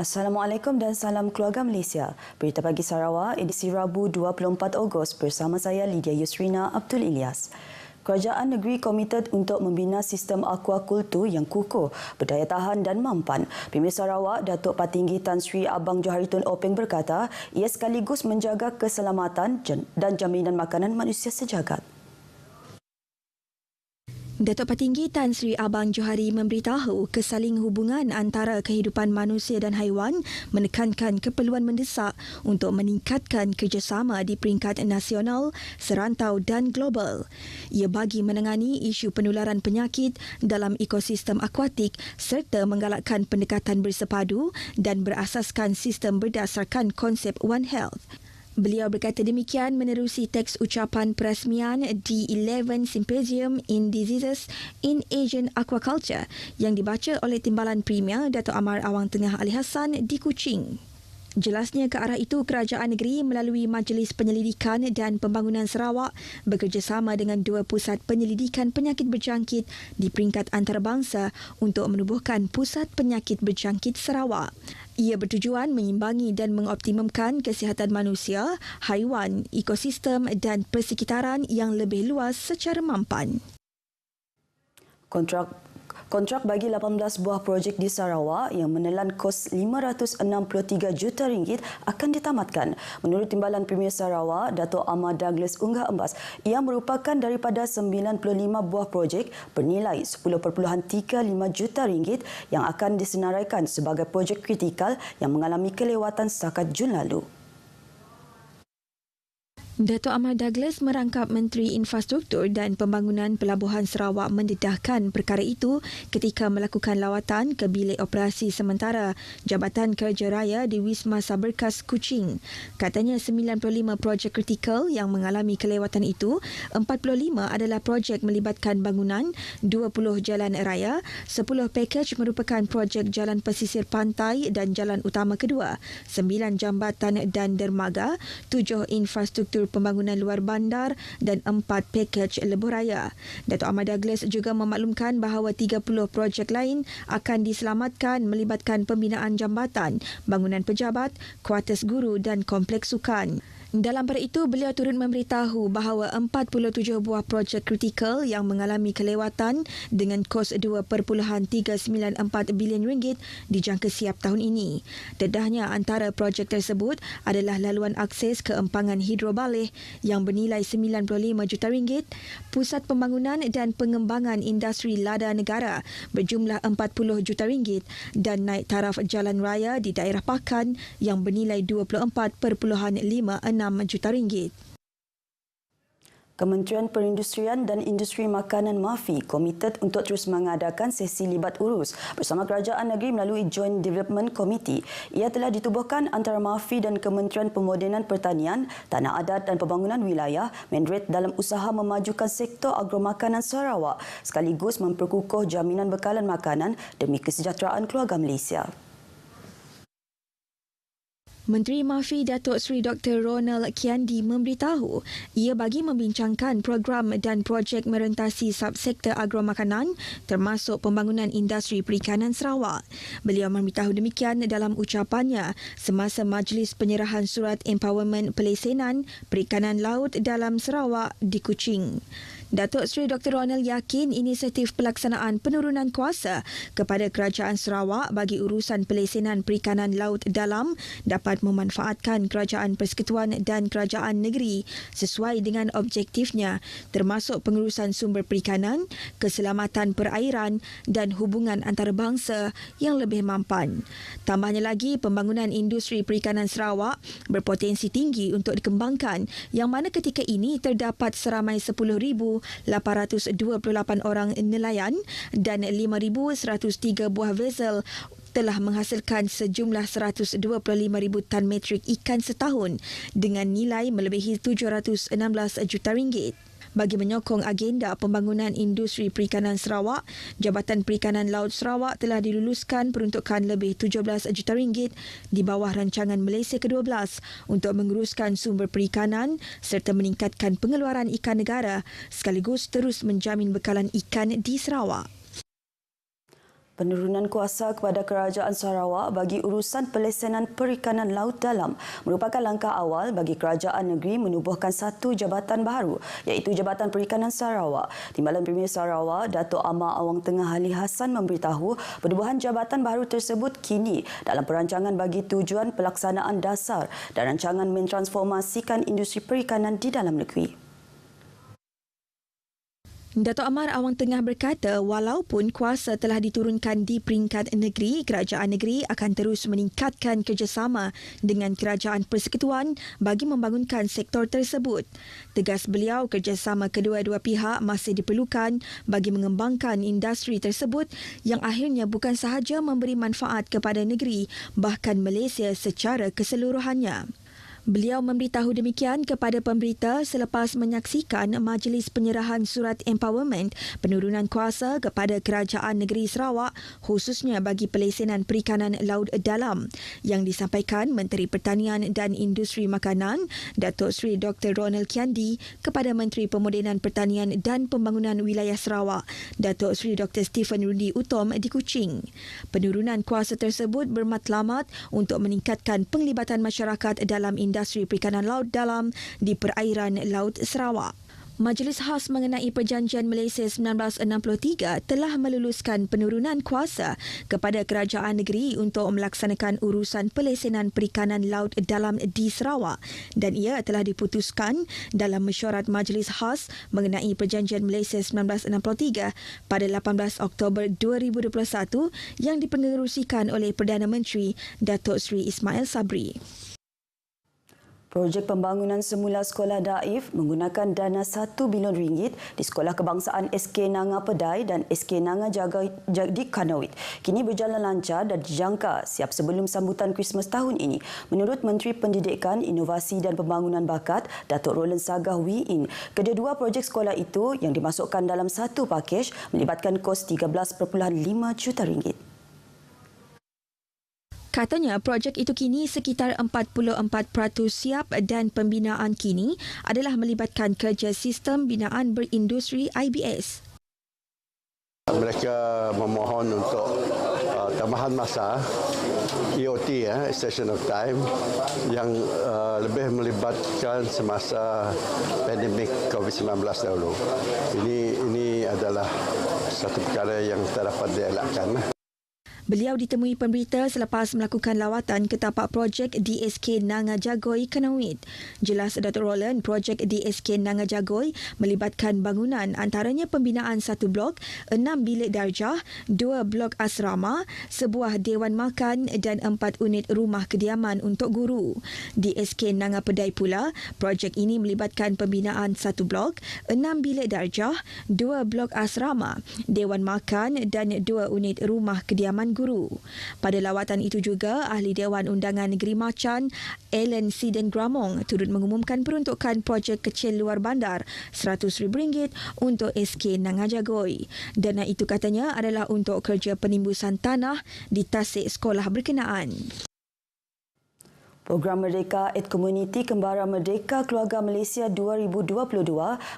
Assalamualaikum dan salam keluarga Malaysia. Berita Pagi Sarawak, edisi Rabu 24 Ogos bersama saya Lydia Yusrina Abdul Ilyas. Kerajaan negeri komited untuk membina sistem akuakultur yang kukuh, berdaya tahan dan mampan. Premier Sarawak, Datuk Patinggi Tan Sri Abang Johari Tun Openg berkata, ia sekaligus menjaga keselamatan dan jaminan makanan manusia sejagat. Datuk Patinggi Tan Sri Abang Johari memberitahu kesaling hubungan antara kehidupan manusia dan haiwan menekankan keperluan mendesak untuk meningkatkan kerjasama di peringkat nasional, serantau dan global. Ia bagi menangani isu penularan penyakit dalam ekosistem akuatik serta menggalakkan pendekatan bersepadu dan berasaskan sistem berdasarkan konsep One Health. Beliau berkata demikian menerusi teks ucapan perasmian di 11 Symposium in Diseases in Asian Aquaculture yang dibaca oleh Timbalan Premier Dato' Amar Awang Tengah Ali Hassan di Kuching. Jelasnya ke arah itu, kerajaan negeri melalui Majlis Penyelidikan dan Pembangunan Sarawak bekerjasama dengan dua pusat penyelidikan penyakit berjangkit di peringkat antarabangsa untuk menubuhkan Pusat Penyakit Berjangkit Sarawak. Ia bertujuan mengimbangi dan mengoptimumkan kesihatan manusia, haiwan, ekosistem dan persekitaran yang lebih luas secara mampan. Kontrak bagi 18 buah projek di Sarawak yang menelan kos RM563 juta akan ditamatkan. Menurut Timbalan Premier Sarawak, Dato' Amar Douglas Unggah Embas, ia merupakan daripada 95 buah projek bernilai RM10.35 juta yang akan disenaraikan sebagai projek kritikal yang mengalami kelewatan setakat Jun lalu. Dato' Amar Douglas merangkap Menteri Infrastruktur dan Pembangunan Pelabuhan Sarawak mendedahkan perkara itu ketika melakukan lawatan ke Bilik Operasi Sementara Jabatan Kerja Raya di Wisma Saberkas Kuching. Katanya 95 projek kritikal yang mengalami kelewatan itu, 45 adalah projek melibatkan bangunan, 20 jalan raya, 10 pakej merupakan projek jalan pesisir pantai dan jalan utama kedua, 9 jambatan dan dermaga, 7 infrastruktur pembangunan luar bandar dan 4 pakej lebuh raya. Dato' Amar Douglas juga memaklumkan bahawa 30 projek lain akan diselamatkan melibatkan pembinaan jambatan, bangunan pejabat, kuartus guru dan kompleks sukan. Dalam pada itu, beliau turut memberitahu bahawa 47 buah projek kritikal yang mengalami kelewatan dengan kos RM2.394 bilion dijangka siap tahun ini. Dedahnya antara projek tersebut adalah laluan akses ke empangan hidrobaleh yang bernilai RM95 juta, pusat pembangunan dan pengembangan industri lada negara berjumlah RM40 juta dan naik taraf jalan raya di daerah Pakan yang bernilai RM24.56 juta. Kementerian Perindustrian dan Industri Makanan MAFI komited untuk terus mengadakan sesi libat urus bersama kerajaan negeri melalui Joint Development Committee. Ia telah ditubuhkan antara MAFI dan Kementerian Pemodenan Pertanian, Tanah Adat dan Pembangunan Wilayah Menderit dalam usaha memajukan sektor agromakanan Sarawak sekaligus memperkukuh jaminan bekalan makanan demi kesejahteraan keluarga Malaysia. Menteri MAFI Datuk Seri Dr. Ronald Kiandi memberitahu ia bagi membincangkan program dan projek merentasi subsektor agromakanan termasuk pembangunan industri perikanan Sarawak. Beliau memberitahu demikian dalam ucapannya semasa majlis penyerahan surat empowerment pelesenan perikanan laut dalam Sarawak di Kuching. Datuk Seri Dr. Ronald yakin inisiatif pelaksanaan penurunan kuasa kepada Kerajaan Sarawak bagi urusan pelesenan perikanan laut dalam dapat memanfaatkan Kerajaan Persekutuan dan Kerajaan Negeri sesuai dengan objektifnya termasuk pengurusan sumber perikanan, keselamatan perairan dan hubungan antarabangsa yang lebih mampan. Tambahnya lagi, pembangunan industri perikanan Sarawak berpotensi tinggi untuk dikembangkan yang mana ketika ini terdapat seramai 10,828 orang nelayan dan 5,103 buah vessel telah menghasilkan sejumlah 125,000 tan metrik ikan setahun dengan nilai melebihi RM716 juta. Bagi menyokong agenda pembangunan industri perikanan Sarawak, Jabatan Perikanan Laut Sarawak telah diluluskan peruntukan lebih RM17 juta di bawah rancangan Malaysia ke-12 untuk menguruskan sumber perikanan serta meningkatkan pengeluaran ikan negara sekaligus terus menjamin bekalan ikan di Sarawak. Penurunan kuasa kepada Kerajaan Sarawak bagi urusan pelesenan perikanan laut dalam merupakan langkah awal bagi kerajaan negeri menubuhkan satu jabatan baru iaitu Jabatan Perikanan Sarawak. Timbalan Premier Sarawak, Datuk Amar Awang Tengah Ali Hassan memberitahu penubuhan jabatan baru tersebut kini dalam perancangan bagi tujuan pelaksanaan dasar dan rancangan mentransformasikan industri perikanan di dalam negeri. Datuk Amar Awang Tengah berkata walaupun kuasa telah diturunkan di peringkat negeri, kerajaan negeri akan terus meningkatkan kerjasama dengan kerajaan persekutuan bagi membangunkan sektor tersebut. Tegas beliau, kerjasama kedua-dua pihak masih diperlukan bagi mengembangkan industri tersebut yang akhirnya bukan sahaja memberi manfaat kepada negeri, bahkan Malaysia secara keseluruhannya. Beliau memberitahu demikian kepada pemberita selepas menyaksikan majlis penyerahan surat empowerment penurunan kuasa kepada Kerajaan Negeri Sarawak khususnya bagi pelesenan perikanan laut dalam yang disampaikan Menteri Pertanian dan Industri Makanan Datuk Seri Dr. Ronald Kiandi kepada Menteri Pemodenan Pertanian dan Pembangunan Wilayah Sarawak Datuk Seri Dr. Stephen Rudy Utom di Kuching. Penurunan kuasa tersebut bermatlamat untuk meningkatkan penglibatan masyarakat dalam industri perikanan laut dalam di perairan Laut Sarawak. Majlis Khas mengenai Perjanjian Malaysia 1963 telah meluluskan penurunan kuasa kepada kerajaan negeri untuk melaksanakan urusan pelesenan perikanan laut dalam di Sarawak dan ia telah diputuskan dalam mesyuarat Majlis Khas mengenai Perjanjian Malaysia 1963 pada 18 Oktober 2021 yang dipengerusikan oleh Perdana Menteri Datuk Seri Ismail Sabri. Projek pembangunan semula sekolah Daif menggunakan dana RM1 bilion di Sekolah Kebangsaan SK Nanga Pedai dan SK Nanga Jagai di Kanawit kini berjalan lancar dan dijangka siap sebelum sambutan Christmas tahun ini. Menurut Menteri Pendidikan, Inovasi dan Pembangunan Bakat, Datuk Roland Sagah Wee In, kedua-dua projek sekolah itu yang dimasukkan dalam satu pakej melibatkan kos RM13.5 juta. Katanya projek itu kini sekitar 44% siap dan pembinaan kini adalah melibatkan kerja sistem binaan berindustri IBS. Mereka memohon untuk tambahan masa EOT, Extension of Time, yang lebih melibatkan semasa pandemik COVID-19 dahulu. Ini adalah satu perkara yang tak dapat dielakkan. Beliau ditemui pemberita selepas melakukan lawatan ke tapak projek DSK Nanga Jagoi Kanawit. Jelas Datuk Roland, projek DSK Nanga Jagoi melibatkan bangunan antaranya pembinaan 1 blok, 6 bilik darjah, 2 blok asrama, sebuah dewan makan dan 4 unit rumah kediaman untuk guru. DSK Nanga Pedai pula, projek ini melibatkan pembinaan 1 blok, 6 bilik darjah, 2 blok asrama, dewan makan dan 2 unit rumah kediaman guru. Pada lawatan itu juga, Ahli Dewan Undangan Negeri Macan, Alan Siden Gramong, turut mengumumkan peruntukan projek kecil luar bandar RM100,000 untuk SK Nanga Jagoi. Dana itu katanya adalah untuk kerja penimbusan tanah di tasik sekolah berkenaan. Program Merdeka at Community Kembara Merdeka Keluarga Malaysia 2022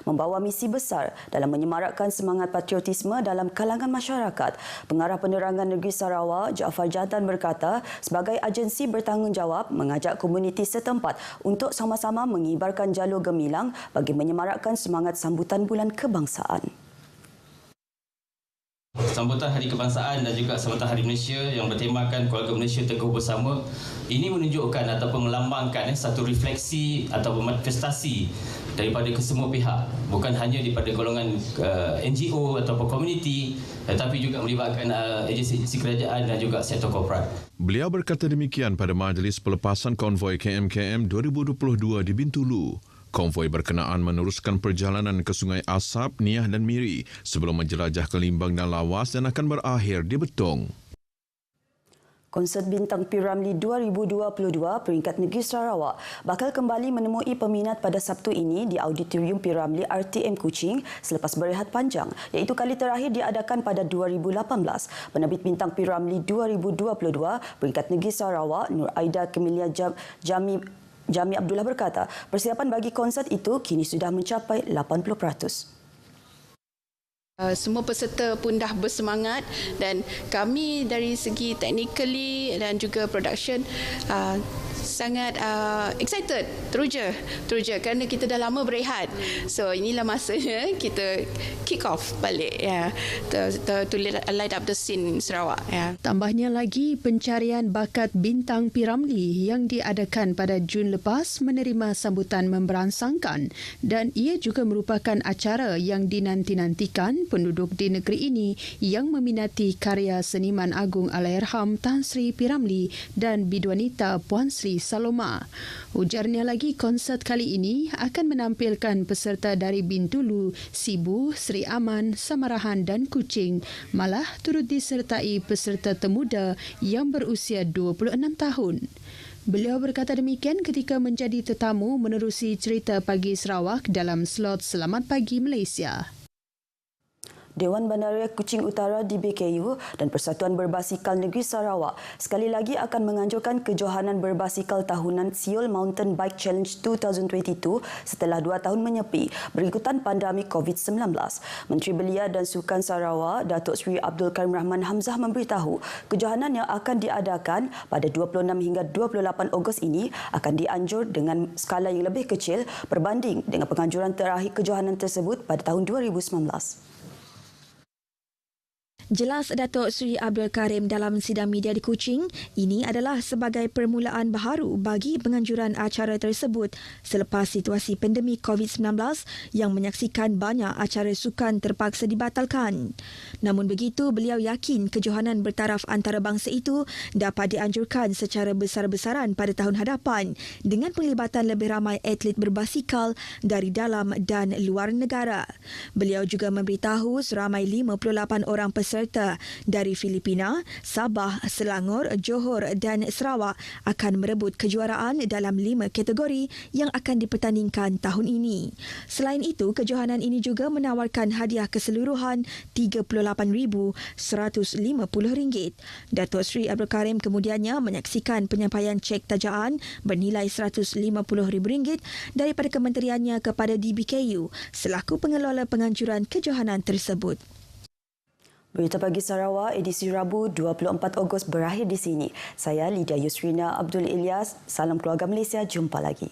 membawa misi besar dalam menyemarakkan semangat patriotisme dalam kalangan masyarakat. Pengarah Penerangan Negeri Sarawak, Jaafar Jantan berkata, sebagai agensi bertanggungjawab mengajak komuniti setempat untuk sama-sama mengibarkan jalur gemilang bagi menyemarakkan semangat sambutan Bulan Kebangsaan. Sambutan Hari Kebangsaan dan juga sambutan Hari Malaysia yang bertemakan Keluarga Malaysia Teguh Bersama ini menunjukkan ataupun melambangkan satu refleksi atau manifestasi daripada kesemua pihak, bukan hanya daripada golongan NGO ataupun komuniti, tetapi juga melibatkan agensi-agensi kerajaan dan juga sektor korporat. Beliau berkata demikian pada majlis pelepasan konvoi KMKM 2022 di Bintulu. Konvoi berkenaan meneruskan perjalanan ke Sungai Asap, Niah dan Miri sebelum menjelajah ke Limbang dan Lawas dan akan berakhir di Betong. Konsert Bintang P. Ramlee 2022 peringkat negeri Sarawak bakal kembali menemui peminat pada Sabtu ini di Auditorium P. Ramlee RTM Kuching selepas berehat panjang, iaitu kali terakhir diadakan pada 2018. Penerbit Bintang P. Ramlee 2022 peringkat negeri Sarawak, Nur Aida Kemilia Jami Abdullah berkata, persiapan bagi konsert itu kini sudah mencapai 80%. Semua peserta pun dah bersemangat dan kami dari segi technically dan juga production sangat excited, teruja kerana kita dah lama berehat. So inilah masanya kita kick off balik to light up the scene in Sarawak. Tambahnya lagi, pencarian bakat bintang P. Ramlee yang diadakan pada Jun lepas menerima sambutan memberangsangkan dan ia juga merupakan acara yang dinanti-nantikan penduduk di negeri ini yang meminati karya seniman agung Allahyarham Tan Sri P. Ramlee dan biduanita Puan Sri Saloma. Ujarnya lagi, konsert kali ini akan menampilkan peserta dari Bintulu, Sibu, Sri Aman, Samarahan dan Kuching. Malah turut disertai peserta temuda yang berusia 26 tahun. Beliau berkata demikian ketika menjadi tetamu menerusi cerita Pagi Sarawak dalam slot Selamat Pagi Malaysia. Dewan Bandaraya Kuching Utara DBKU dan Persatuan Berbasikal Negeri Sarawak sekali lagi akan menganjurkan kejohanan berbasikal tahunan Seoul Mountain Bike Challenge 2022 setelah 2 tahun menyepi berikutan pandemik COVID-19. Menteri Belia dan Sukan Sarawak, Datuk Seri Abdul Karim Rahman Hamzah memberitahu kejohanan yang akan diadakan pada 26 hingga 28 Ogos ini akan dianjur dengan skala yang lebih kecil berbanding dengan penganjuran terakhir kejohanan tersebut pada tahun 2019. Jelas Datuk Seri Abdul Karim dalam sidang media di Kuching, ini adalah sebagai permulaan baharu bagi penganjuran acara tersebut selepas situasi pandemik COVID-19 yang menyaksikan banyak acara sukan terpaksa dibatalkan. Namun begitu, beliau yakin kejohanan bertaraf antarabangsa itu dapat dianjurkan secara besar-besaran pada tahun hadapan dengan penglibatan lebih ramai atlet berbasikal dari dalam dan luar negara. Beliau juga memberitahu seramai 58 orang peserta dari Filipina, Sabah, Selangor, Johor dan Sarawak akan merebut kejuaraan dalam 5 kategori yang akan dipertandingkan tahun ini. Selain itu, kejohanan ini juga menawarkan hadiah keseluruhan RM38,150. Datuk Seri Abdul Karim kemudiannya menyaksikan penyampaian cek tajaan bernilai RM150,000 daripada kementeriannya kepada DBKU selaku pengelola penganjuran kejohanan tersebut. Berita Pagi Sarawak edisi Rabu 24 Ogos berakhir di sini. Saya Lydia Yusrina Abdul Ilyas. Salam keluarga Malaysia. Jumpa lagi.